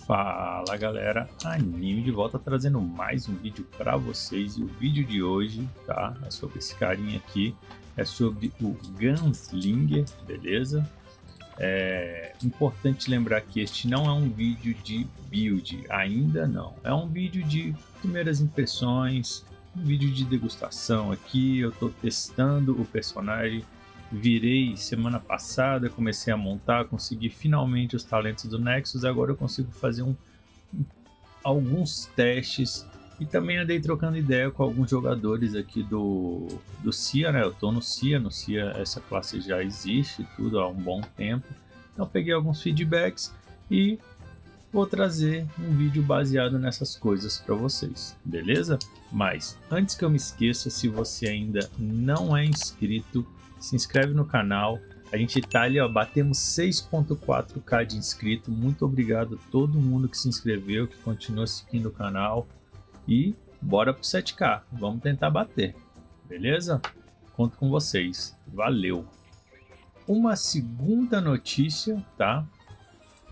Fala galera, Anime de volta trazendo mais um vídeo para vocês. E o vídeo de hoje, tá, é sobre esse carinha aqui, é sobre o Gunslinger, beleza? É importante lembrar que este não é um vídeo de build, ainda não. É um vídeo de primeiras impressões, um vídeo de degustação aqui. Eu estou testando o personagem. Virei semana passada, comecei a montar, consegui finalmente os talentos do Nexus. Agora eu consigo fazer alguns testes e também andei trocando ideia com alguns jogadores aqui do CIA, né? Eu tô no CIA essa classe já existe tudo há um bom tempo. Então peguei alguns feedbacks e vou trazer um vídeo baseado nessas coisas para vocês, beleza? Mas antes que eu me esqueça, se você ainda não é inscrito, se inscreve no canal. A gente tá ali, ó, batemos 6.4k de inscrito. Muito obrigado a todo mundo que se inscreveu, que continua seguindo o canal. E bora pro 7k, vamos tentar bater, beleza? Conto com vocês, valeu! Uma segunda notícia, tá?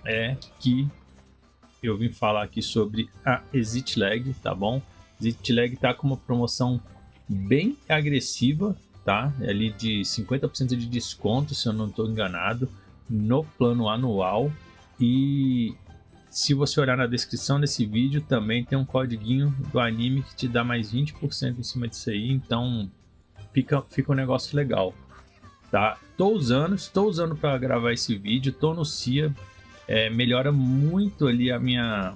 É que eu vim falar aqui sobre a Exit Lag, tá bom? Exit Lag tá com uma promoção bem agressiva, tá? É ali de 50% de desconto, se eu não estou enganado, no plano anual. E se você olhar na descrição desse vídeo, também tem um codiguinho do anime que te dá mais 20% em cima disso aí. Então fica um negócio legal, tá? Estou usando para gravar esse vídeo. Estou no CIA, melhora muito ali a minha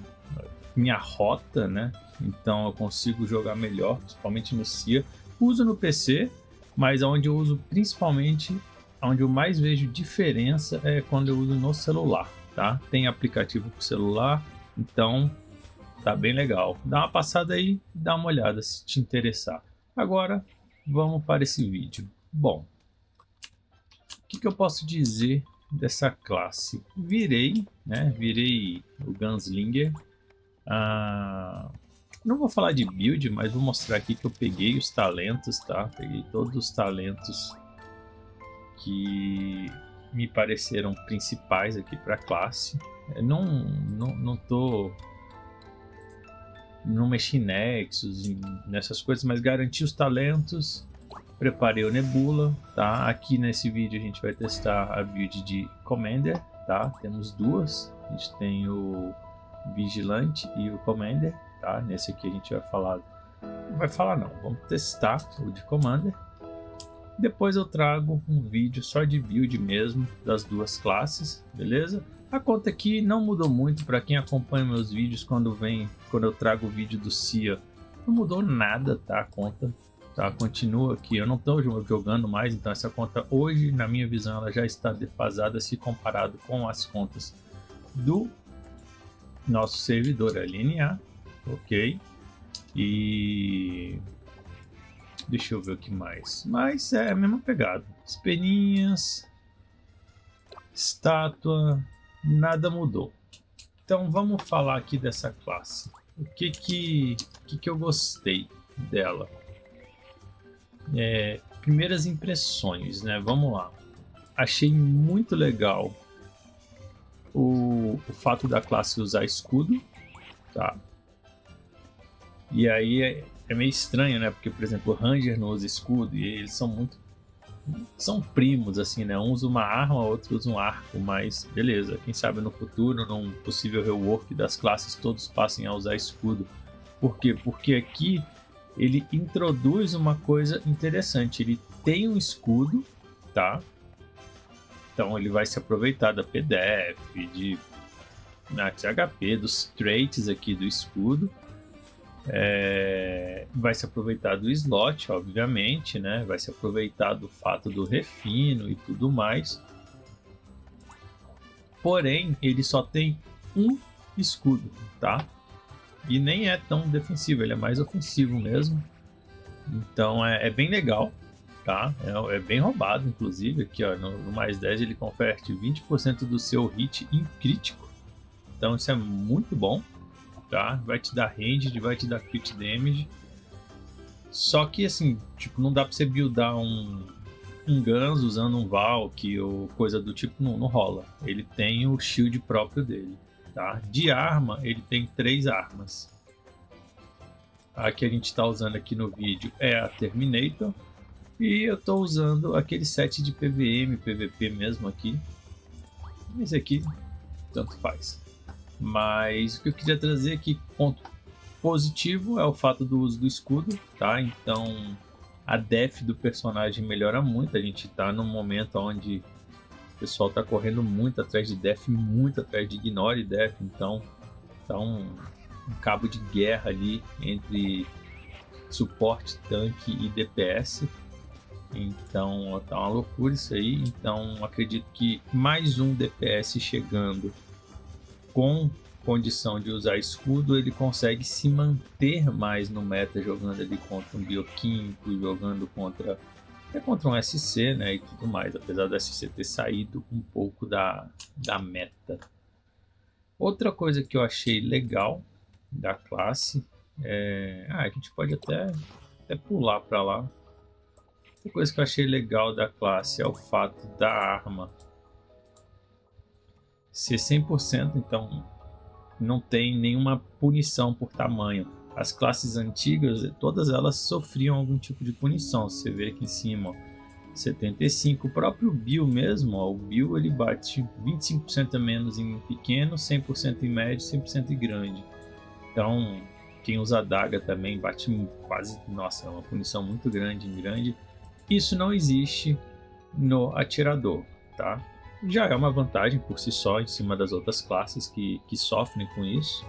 rota, né? Então eu consigo jogar melhor, principalmente no CIA. Uso no PC, mas onde eu uso principalmente, onde eu mais vejo diferença é quando eu uso no celular, tá? Tem aplicativo para celular, então tá bem legal. Dá uma passada aí, dá uma olhada se te interessar. Agora vamos para esse vídeo. Bom, o que eu posso dizer dessa classe? Virei o Gunslinger. Não vou falar de build, mas vou mostrar aqui que eu peguei os talentos, tá? Peguei todos os talentos que me pareceram principais aqui para a classe. Eu não mexi em Nexus, nessas coisas, mas garanti os talentos. Preparei o Nebula, tá? Aqui nesse vídeo a gente vai testar a build de Commander, tá? Temos duas. A gente tem o Vigilante e o Commander. Tá? Nesse aqui a gente vamos testar o de Commander. Depois eu trago um vídeo só de build mesmo das duas classes, beleza? A conta aqui não mudou muito para quem acompanha meus vídeos quando eu trago o vídeo do CIA. Não mudou nada, tá? A conta, tá? Continua aqui. Eu não estou jogando mais, então essa conta hoje, na minha visão, ela já está defasada se comparado com as contas do nosso servidor LNA. Ok, e deixa eu ver o que mais. Mas é a mesma pegada. Espeninhas, estátua, nada mudou. Então vamos falar aqui dessa classe. O que eu gostei dela? Primeiras impressões, né? Vamos lá. Achei muito legal o fato da classe usar escudo, tá? E aí é meio estranho, né? Porque, por exemplo, o Ranger não usa escudo e eles são primos, assim, né? Um usa uma arma, outro usa um arco, mas beleza. Quem sabe no futuro, num possível rework das classes, todos passem a usar escudo. Por quê? Porque aqui ele introduz uma coisa interessante. Ele tem um escudo, tá? Então ele vai se aproveitar da PDF, de HP, dos traits aqui do escudo. Vai se aproveitar do slot, obviamente, né? Vai se aproveitar do fato do refino e tudo mais. Porém, ele só tem um escudo, tá? E nem é tão defensivo, ele é mais ofensivo mesmo. Então é bem legal, tá? É bem roubado, inclusive. Aqui, ó, no mais 10 ele converte 20% do seu hit em crítico. Então isso é muito bom. Tá? Vai te dar range, vai te dar crit damage. Só que assim, tipo, não dá pra você buildar um Guns usando um Valk ou coisa do tipo, não rola. Ele tem o shield próprio dele. tá? De arma, ele tem 3 armas. A que a gente está usando aqui no vídeo é a Terminator. E eu estou usando aquele set de PVM, PVP mesmo aqui. Esse aqui, tanto faz. Mas o que eu queria trazer aqui, ponto positivo, é o fato do uso do escudo, tá? Então a def do personagem melhora muito. A gente está num momento onde o pessoal está correndo muito atrás de def, muito atrás de ignore def. Então tá um cabo de guerra ali entre suporte, tanque e DPS. Então tá uma loucura isso aí. Então acredito que mais um DPS chegando com condição de usar escudo, ele consegue se manter mais no meta, jogando ali contra um bioquímico, jogando contra um SC, né, e tudo mais, apesar do SC ter saído um pouco da meta. Outra coisa que eu achei legal da classe a gente pode até pular para lá. Outra coisa que eu achei legal da classe é o fato da arma ser 100%, então não tem nenhuma punição por tamanho. As classes antigas, todas elas sofriam algum tipo de punição. Você vê aqui em cima, ó, 75. O próprio Bill mesmo, ó, o Bill ele bate 25% a menos em pequeno, 100% em médio, 100% em grande. Então, quem usa adaga também bate quase, nossa, é uma punição muito grande em grande. Isso não existe no atirador, tá? Já é uma vantagem por si só em cima das outras classes que sofrem com isso,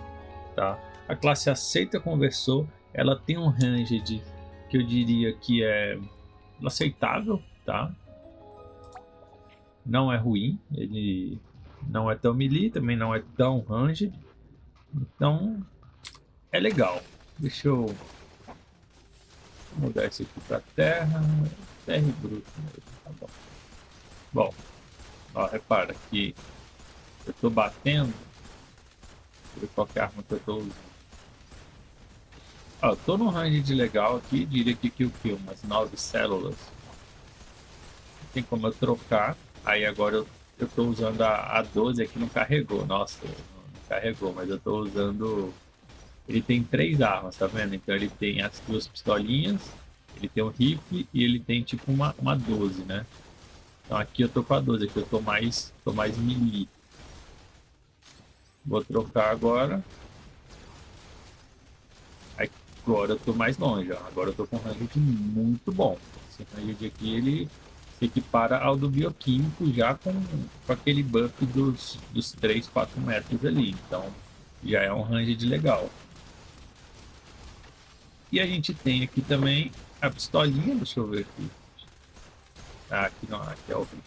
tá? A classe aceita conversor, ela tem um ranged que eu diria que é aceitável, tá? Não é ruim, ele não é tão melee, também não é tão ranged, então é legal. Deixa eu mudar isso aqui para terra bruto mesmo, tá bom. Bom, ó, repara que eu tô batendo, por qualquer arma que eu tô usando. Ó, eu tô num range legal aqui, diria que umas 9 células. Tem como eu trocar, aí agora eu tô usando a 12 aqui, não carregou, nossa, não carregou, mas eu tô usando... Ele tem 3 armas, tá vendo? Então ele tem as 2 pistolinhas, ele tem o rifle e ele tem tipo uma 12, né? Então aqui eu tô com a 12, aqui eu tô mais melee. Vou trocar agora. Agora eu tô mais longe, ó. Agora eu tô com um range muito bom. Esse range aqui ele se equipara ao do bioquímico já com aquele buff dos 3, 4 metros ali. Então já é um range legal. E a gente tem aqui também a pistolinha, deixa eu ver aqui. Ah, aqui não, aqui é o rifle.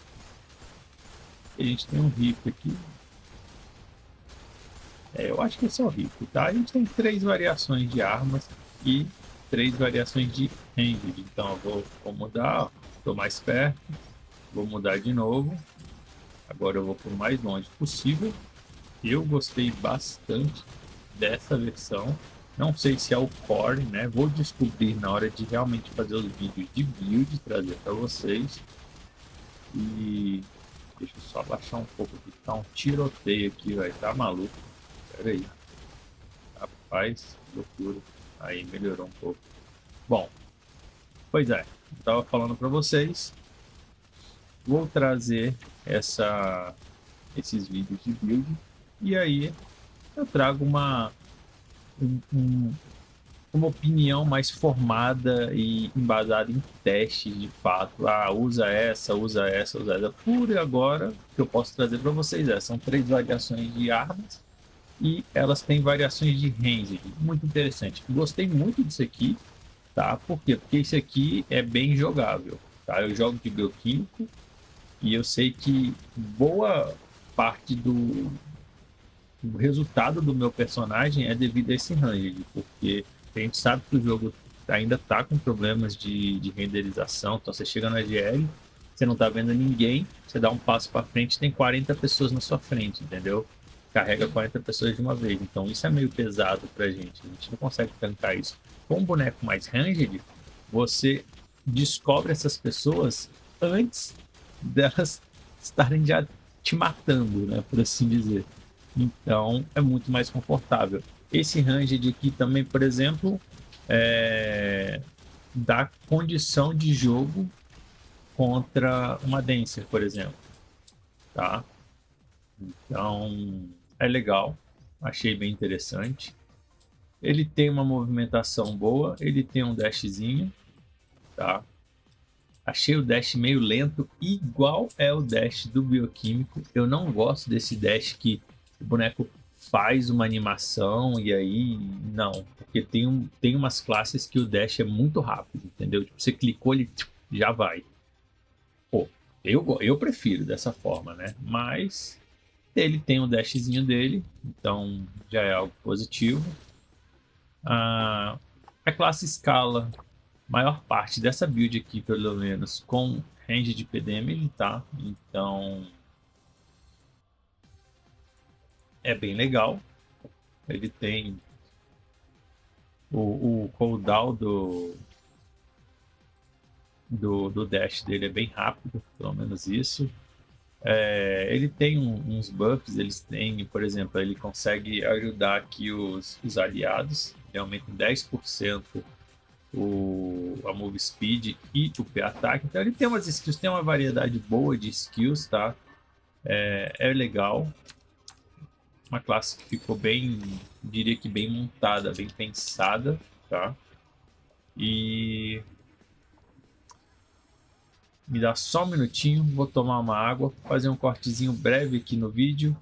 A gente tem um rifle aqui. Eu acho que esse é o rifle, tá? A gente tem 3 variações de armas e 3 variações de range. Então eu vou mudar, ó. Tô mais perto. Vou mudar de novo. Agora eu vou por mais longe possível. Eu gostei bastante dessa versão. Não sei se é o core, né? Vou descobrir na hora de realmente fazer os vídeos de build, trazer para vocês. E deixa eu só baixar um pouco aqui, tá um tiroteio aqui, vai tá maluco. Pera aí. Rapaz, loucura. Aí melhorou um pouco. Bom, pois é, eu tava falando para vocês. Vou trazer esses vídeos de build e aí eu trago uma opinião mais formada e embasada em testes de fato. Ah, usa essa. Por agora, o que eu posso trazer para vocês são 3 variações de armas e elas têm variações de range. Muito interessante. Gostei muito disso aqui, tá? Por quê? Porque esse aqui é bem jogável, tá? Eu jogo de bioquímico e eu sei que boa parte do resultado do meu personagem é devido a esse range, porque a gente sabe que o jogo ainda está com problemas de renderização. Então você chega na GL, você não está vendo ninguém, você dá um passo para frente, tem 40 pessoas na sua frente, entendeu? Carrega 40 pessoas de uma vez. Então isso é meio pesado pra gente, a gente não consegue tancar isso. Com um boneco mais ranged, você descobre essas pessoas antes delas estarem já te matando, né, por assim dizer. Então é muito mais confortável. Esse ranged aqui também, por exemplo, dá condição de jogo contra uma Dancer, por exemplo, tá? Então é legal, achei bem interessante. Ele tem uma movimentação boa, ele tem um dashzinho, tá? Achei o dash meio lento, igual é o dash do Bioquímico. Eu não gosto desse dash que o boneco faz uma animação e aí não, porque tem umas classes que o dash é muito rápido, entendeu? Tipo, você clicou, ele já vai. Pô, eu prefiro dessa forma, né? Mas ele tem o dashzinho dele, então já é algo positivo. A classe escala maior parte dessa build aqui, pelo menos, com range de PDM, tá? Então é bem legal. Ele tem o cooldown do dash dele é bem rápido, pelo menos isso. Ele tem uns buffs, eles têm, por exemplo, ele consegue ajudar aqui os aliados, ele aumenta em 10% a move speed e o P-Ataque. Então ele tem umas skills, tem uma variedade boa de skills, tá? É legal. Uma classe que ficou bem, diria que bem montada, bem pensada, tá? E me dá só um minutinho, vou tomar uma água, fazer um cortezinho breve aqui no vídeo.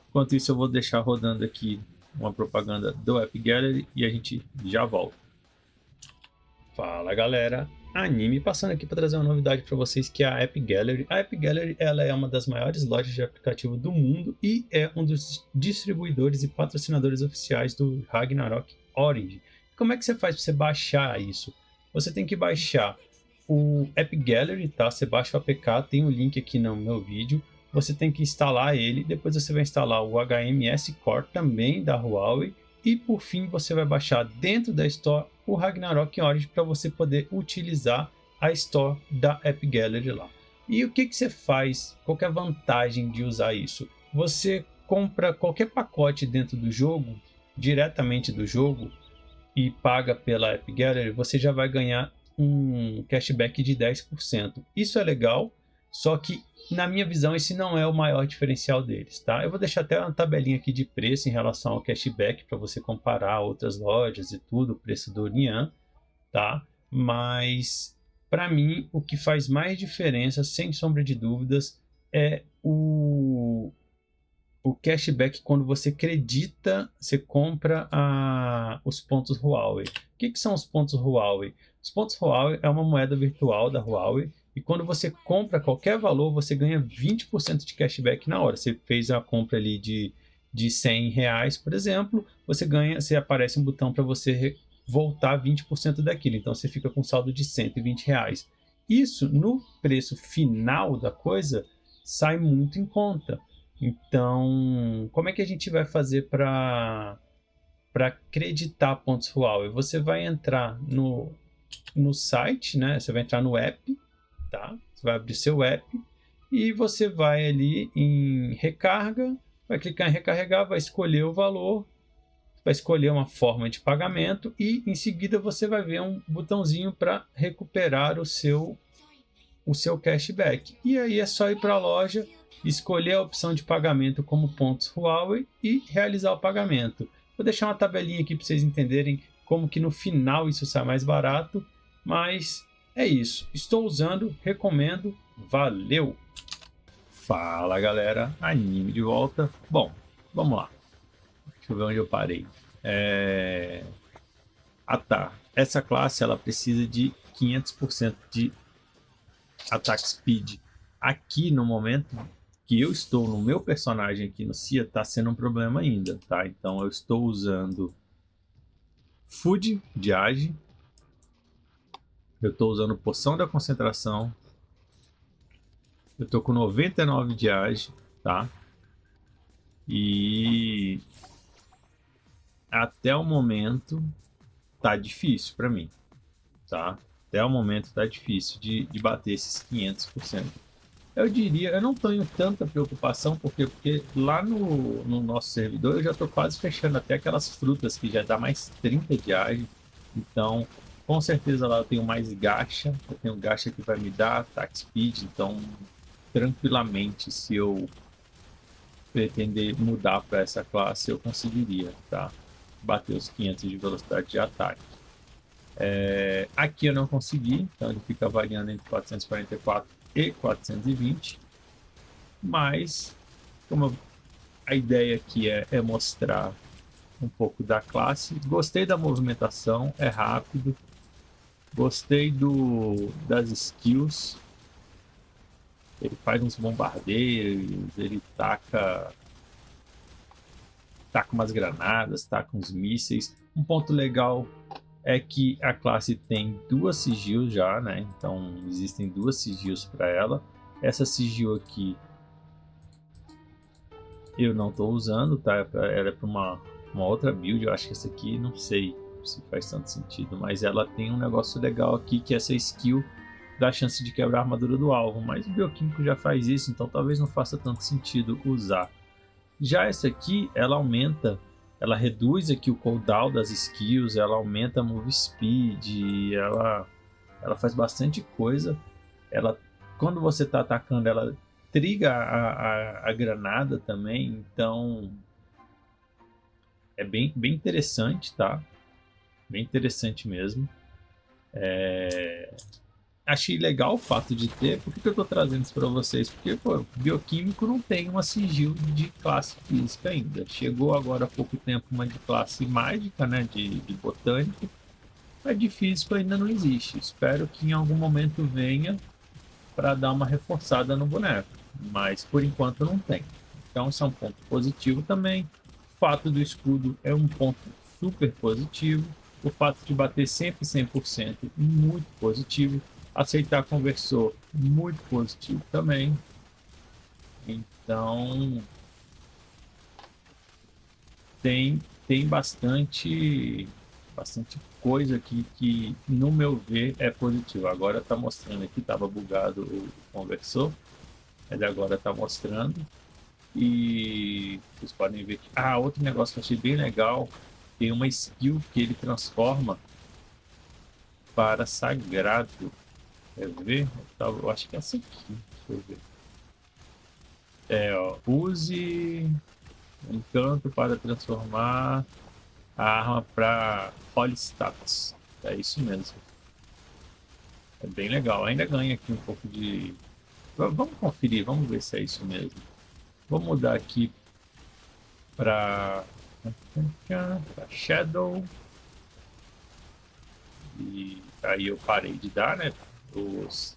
Enquanto isso eu vou deixar rodando aqui uma propaganda do App Gallery e a gente já volta. Fala galera, Anime passando aqui para trazer uma novidade para vocês que é a App Gallery. A App Gallery ela é uma das maiores lojas de aplicativo do mundo e é um dos distribuidores e patrocinadores oficiais do Ragnarok Origin. Como é que você faz para você baixar isso? Você tem que baixar o App Gallery, tá? Você baixa o APK, tem o link aqui no meu vídeo. Você tem que instalar ele, depois você vai instalar o HMS Core também da Huawei e por fim você vai baixar dentro da Store o Ragnarok Origin para você poder utilizar a Store da App Gallery lá. E o que você faz? Qual é a vantagem de usar isso? Você compra qualquer pacote dentro do jogo, diretamente do jogo, e paga pela App Gallery, você já vai ganhar um cashback de 10%. Isso é legal, só que na minha visão esse não é o maior diferencial deles, tá? Eu vou deixar até uma tabelinha aqui de preço em relação ao cashback para você comparar outras lojas e tudo, o preço do Nian, tá? Mas para mim o que faz mais diferença, sem sombra de dúvidas, é o cashback quando você acredita, você compra os pontos Huawei. O que são os pontos Huawei? Os pontos Huawei é uma moeda virtual da Huawei e quando você compra qualquer valor, você ganha 20% de cashback na hora. Você fez a compra ali de R$100, por exemplo, você aparece um botão para você voltar 20% daquilo. Então você fica com saldo de R$120. Isso no preço final da coisa sai muito em conta. Então, como é que a gente vai fazer para acreditar pontos Huawei? Você vai entrar no site, né? Você vai entrar no app, tá? Você vai abrir seu app e você vai ali em recarga, vai clicar em recarregar, vai escolher o valor, vai escolher uma forma de pagamento e em seguida você vai ver um botãozinho para recuperar o seu cashback. E aí é só ir para a loja, escolher a opção de pagamento como pontos Huawei e realizar o pagamento. Vou deixar uma tabelinha aqui para vocês entenderem como que no final isso sai mais barato, mas é isso. Estou usando, recomendo, valeu! Fala galera, Anime de volta. Bom, vamos lá. Deixa eu ver onde eu parei. Tá. Essa classe ela precisa de 500% de Attack Speed. Aqui no momento que eu estou no meu personagem aqui no Cia, tá sendo um problema ainda, tá? Então eu estou usando Food de Age, eu estou usando Poção da Concentração, eu estou com 99 de Age, tá? E até o momento tá difícil para mim, tá? Até o momento tá difícil de bater esses 500%. Eu diria, eu não tenho tanta preocupação, porque lá no nosso servidor eu já estou quase fechando até aquelas frutas que já dá mais 30 de ágio. Então, com certeza lá eu tenho mais gacha, eu tenho gacha que vai me dar attack speed, então tranquilamente se eu pretender mudar para essa classe eu conseguiria, tá? Bater os 500 de velocidade de ataque. Aqui eu não consegui, então ele fica variando entre 444 e 420, mas como a ideia aqui é mostrar um pouco da classe, gostei da movimentação, é rápido, gostei das skills, ele faz uns bombardeios, ele taca umas granadas, taca uns mísseis. Um ponto legal é que a classe tem duas sigils já, né? Então existem duas sigils para ela. Essa sigil aqui eu não estou usando, tá? Ela é para uma outra build. Eu acho que essa aqui não sei se faz tanto sentido, mas ela tem um negócio legal aqui que essa skill dá chance de quebrar a armadura do alvo, mas o bioquímico já faz isso, então talvez não faça tanto sentido usar. Já essa aqui, ela aumenta, ela reduz aqui o cooldown das skills, ela aumenta a move speed, ela faz bastante coisa. Ela, quando você está atacando, ela triga a granada também, então é bem interessante, tá? Bem interessante mesmo. Achei legal o fato de ter. Por que eu estou trazendo isso para vocês? Porque pô, bioquímico não tem uma sigil de classe física ainda. Chegou agora há pouco tempo uma de classe mágica, né? De botânico. Mas de físico ainda não existe. Espero que em algum momento venha para dar uma reforçada no boneco. Mas por enquanto não tem. Então isso é um ponto positivo também. O fato do escudo é um ponto super positivo. O fato de bater sempre 100% muito positivo. Aceitar conversor muito positivo também. Então tem bastante coisa aqui que no meu ver é positivo. Agora está mostrando aqui, estava bugado o conversor, mas agora está mostrando. E vocês podem ver que. Ah, outro negócio que eu achei bem legal. Tem uma skill que ele transforma para sagrado. Quer ver? Eu acho que é essa aqui. Deixa eu ver. Ó, use um encanto para transformar a arma para Holy Status. É isso mesmo. É bem legal. Ainda ganha aqui um pouco de. Vamos conferir, vamos ver se é isso mesmo. Vou mudar aqui para Shadow. E aí eu parei de dar, né? Os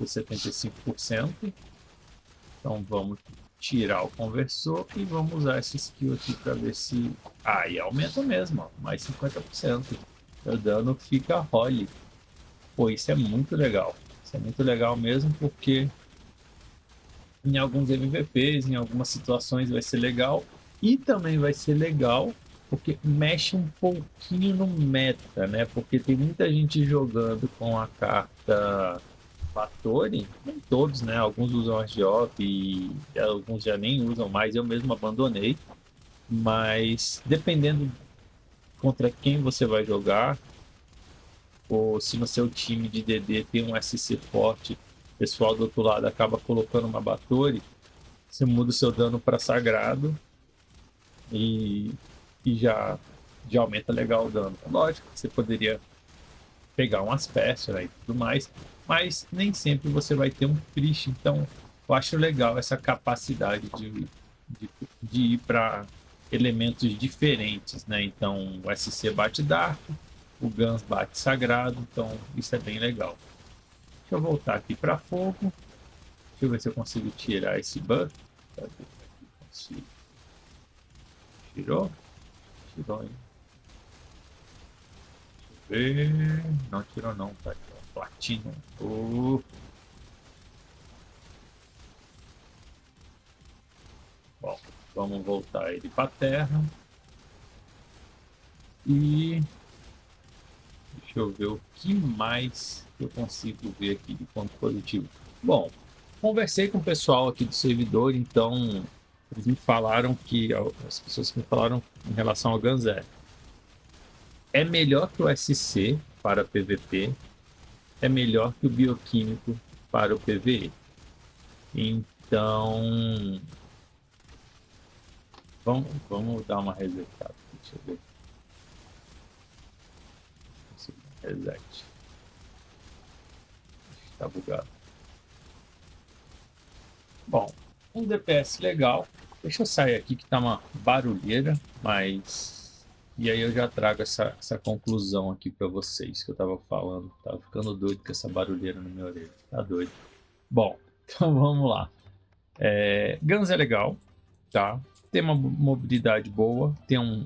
75%. Então vamos tirar o conversor e vamos usar essa skill aqui para ver se. Aí aumenta mesmo, ó, mais 50%. O dano fica role. Pô, isso é muito legal. Isso é muito legal mesmo porque em alguns MVPs, em algumas situações vai ser legal. E também vai ser legal porque mexe um pouquinho no meta, né? Porque tem muita gente jogando com a carta Fatori, nem todos, né? Alguns usam Argiop e alguns já nem usam mais. Eu mesmo abandonei. Mas dependendo contra quem você vai jogar, ou se no seu time de DD tem um SC forte, o pessoal do outro lado acaba colocando uma Batori, você muda o seu dano para sagrado e, e já aumenta legal o dano. Lógico que você poderia pegar um Aspersion, né, e tudo mais, mas nem sempre você vai ter um Priest, então eu acho legal essa capacidade de ir para elementos diferentes, né? Então o SC bate Dark, o Guns bate Sagrado, então isso é bem legal. Deixa eu voltar aqui para fogo, deixa eu ver se eu consigo tirar esse buff. Tirou? Tirou, hein? Não tirou não, tá aqui, ó. Platino. Bom, vamos voltar ele para a Terra. E deixa eu ver o que mais eu consigo ver aqui de ponto positivo. Bom, conversei com o pessoal aqui do servidor, então eles me falaram que as pessoas que me falaram em relação ao Guns é melhor que o SC para PVP, é melhor que o bioquímico para o PVE. Então, vamos dar uma resetada. Deixa eu ver. Reset. Tá bugado. Bom, um DPS legal. Deixa eu sair aqui que tá uma barulheira, mas... E aí eu já trago essa conclusão aqui para vocês que eu tava falando. Tava ficando doido com essa barulheira na minha orelha. Tá doido. Bom, então vamos lá. Guns é legal, tá? Tem uma mobilidade boa, tem um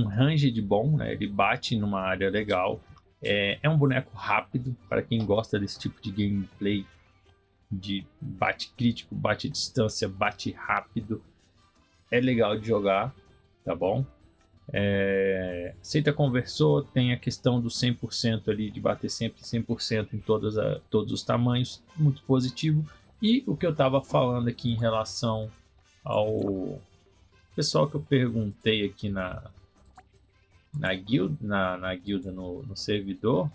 range bom, né? Ele bate numa área legal. É um boneco rápido, para quem gosta desse tipo de gameplay de bate crítico, bate distância, bate rápido. É legal de jogar, tá bom? Aceita conversor, tem a questão do 100% ali, de bater sempre 100% em todos os tamanhos, muito positivo. E o que eu estava falando aqui em relação ao pessoal que eu perguntei aqui na guilda, no servidor,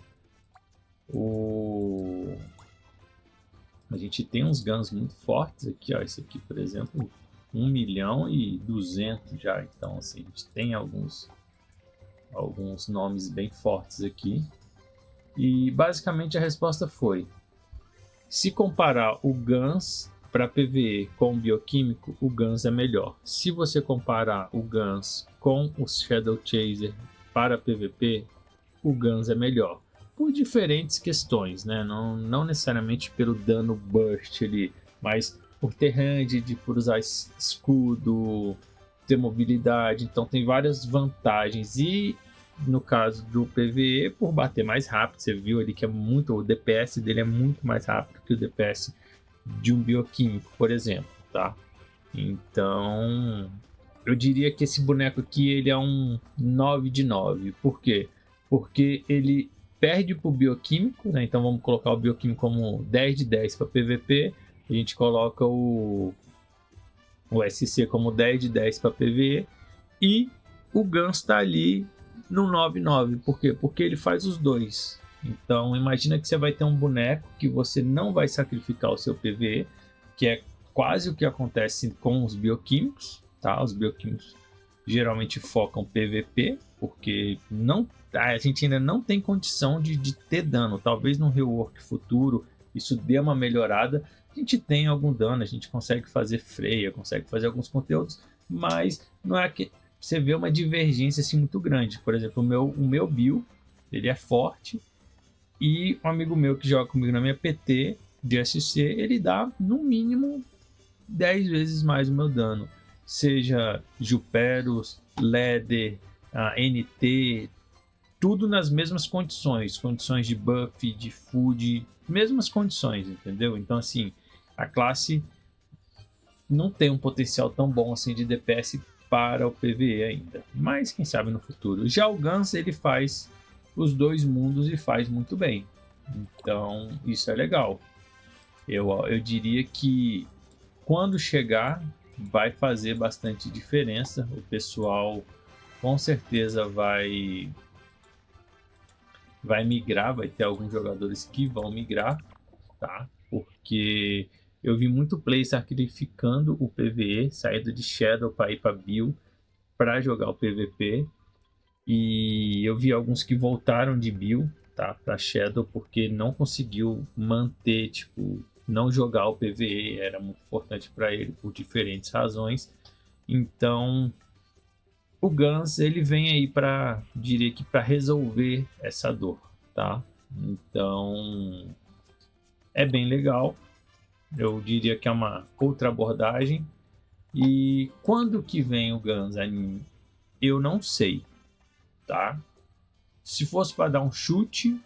a gente tem uns guns muito fortes aqui, ó. Esse aqui, por exemplo, 1.200.000 já. Então, assim, a gente tem alguns nomes bem fortes aqui. E basicamente a resposta foi: se comparar o Guns para PvE com o bioquímico, o Guns é melhor. Se você comparar o Guns com o Shadow Chaser para PvP, o Guns é melhor. Por diferentes questões, né? Não necessariamente pelo dano burst ali, mas por ter ranged, por usar escudo, ter mobilidade. Então tem várias vantagens. E no caso do PvE, por bater mais rápido, você viu ali que o DPS dele é muito mais rápido que o DPS de um bioquímico, por exemplo, tá? Então, eu diria que esse boneco aqui, ele é um 9 de 9. Por quê? Porque ele perde pro bioquímico, né? Então vamos colocar o bioquímico como 10 de 10 para PVP. A gente coloca o SC como 10 de 10 para PvE. E o Guns está ali no 9/9. Por quê? Porque ele faz os dois. Então imagina que você vai ter um boneco que você não vai sacrificar o seu PvE, que é quase o que acontece com os bioquímicos, tá? Os bioquímicos geralmente focam PVP, porque a gente ainda não tem condição de ter dano. Talvez no rework futuro isso dê uma melhorada. A gente tem algum dano, a gente consegue fazer freia, consegue fazer alguns conteúdos, mas não é que você vê uma divergência assim muito grande. Por exemplo, o meu build, ele é forte, e um amigo meu que joga comigo na minha PT de SC, ele dá no mínimo 10 vezes mais o meu dano. Seja Juperos, Leder, NT, tudo nas mesmas condições de buff, de food, mesmas condições, entendeu? Então assim, a classe não tem um potencial tão bom assim de DPS para o PvE ainda, mas quem sabe no futuro. Já o Guns, ele faz os dois mundos e faz muito bem, então isso é legal. Eu diria que quando chegar vai fazer bastante diferença. O pessoal com certeza vai migrar, vai ter alguns jogadores que vão migrar, tá? Porque eu vi muito play sacrificando o PvE, saindo de Shadow para ir para Bill para jogar o PvP. E eu vi alguns que voltaram de Bill, tá, para Shadow, porque não conseguiu manter, tipo, não jogar o PvE, era muito importante para ele por diferentes razões. Então, o Guns, ele vem aí diria que para resolver essa dor, tá? Então, é bem legal. Eu diria que é uma outra abordagem. E quando que vem o Guns anime? Eu não sei, tá? Se fosse para dar um chute,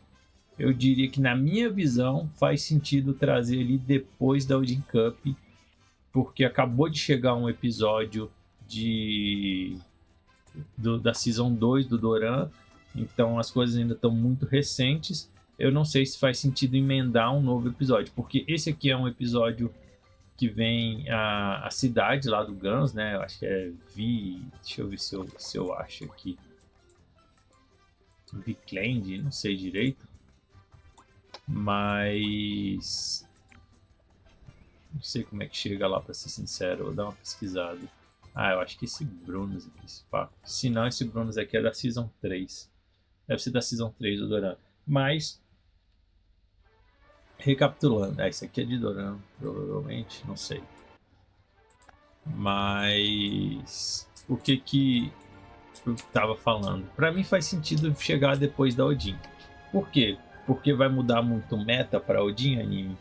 eu diria que na minha visão faz sentido trazer ele depois da Odin Cup, porque acabou de chegar um episódio da Season 2 do Doran, então as coisas ainda estão muito recentes. eu não sei se faz sentido emendar um novo episódio, porque esse aqui é um episódio que vem a cidade lá do Guns, né? Eu acho que é deixa eu ver se eu acho aqui. Vicland, não sei direito. Mas não sei como é que chega lá, pra ser sincero. Vou dar uma pesquisada. Ah, eu acho que esse Brunos aqui, se não, esse Brunos aqui é da Season 3. Deve ser da Season 3 do Doran. Mas, recapitulando. Esse aqui é de Doran, provavelmente. Não sei. Mas, o que eu tava falando? Pra mim faz sentido chegar depois da Odin. Por quê? Porque vai mudar muito meta pra Odin anime?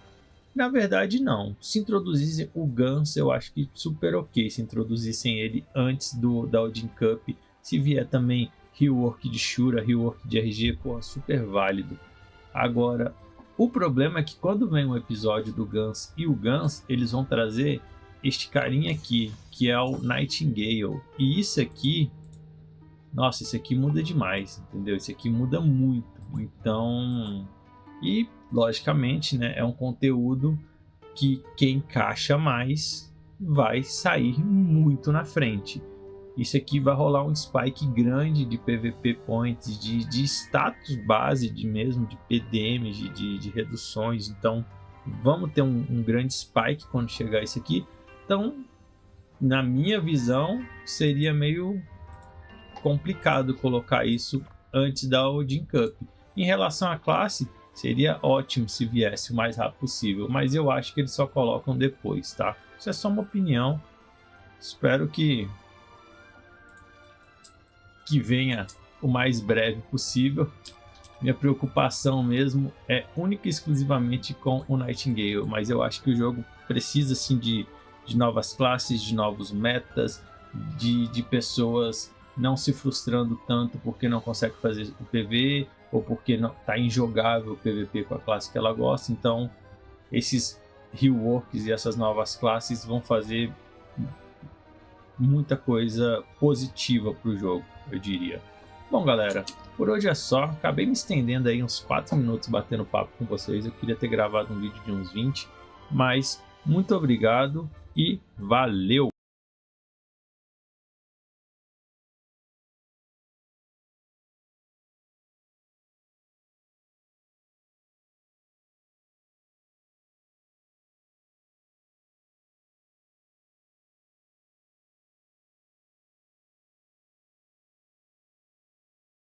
Na verdade, não. Se introduzissem o Guns, eu acho que super ok. Se introduzissem ele antes da Odin Cup. Se vier também rework de Shura, rework de RG, porra, super válido. Agora, o problema é que quando vem um episódio do Guns e o Guns, eles vão trazer este carinha aqui, que é o Nightingale. E isso aqui, nossa, isso aqui muda demais, entendeu? Isso aqui muda muito. Então, e logicamente, né, é um conteúdo que quem encaixa mais vai sair muito na frente. Isso aqui vai rolar um spike grande de PVP points, de status base mesmo, de PDMs, de reduções. Então vamos ter um grande spike quando chegar isso aqui. Então, na minha visão, seria meio complicado colocar isso antes da Odin Cup. Em relação à classe, seria ótimo se viesse o mais rápido possível, mas eu acho que eles só colocam depois, tá? Isso é só uma opinião. Espero que venha o mais breve possível. Minha preocupação mesmo é única e exclusivamente com o Nightingale, mas eu acho que o jogo precisa sim de novas classes, de novos metas, de pessoas não se frustrando tanto porque não consegue fazer o PV ou porque não está injogável o PVP com a classe que ela gosta. Então esses reworks e essas novas classes vão fazer muita coisa positiva para o jogo, eu diria. Bom, galera, por hoje é só. Acabei me estendendo aí uns 4 minutos batendo papo com vocês. Eu queria ter gravado um vídeo de uns 20, mas muito obrigado e valeu!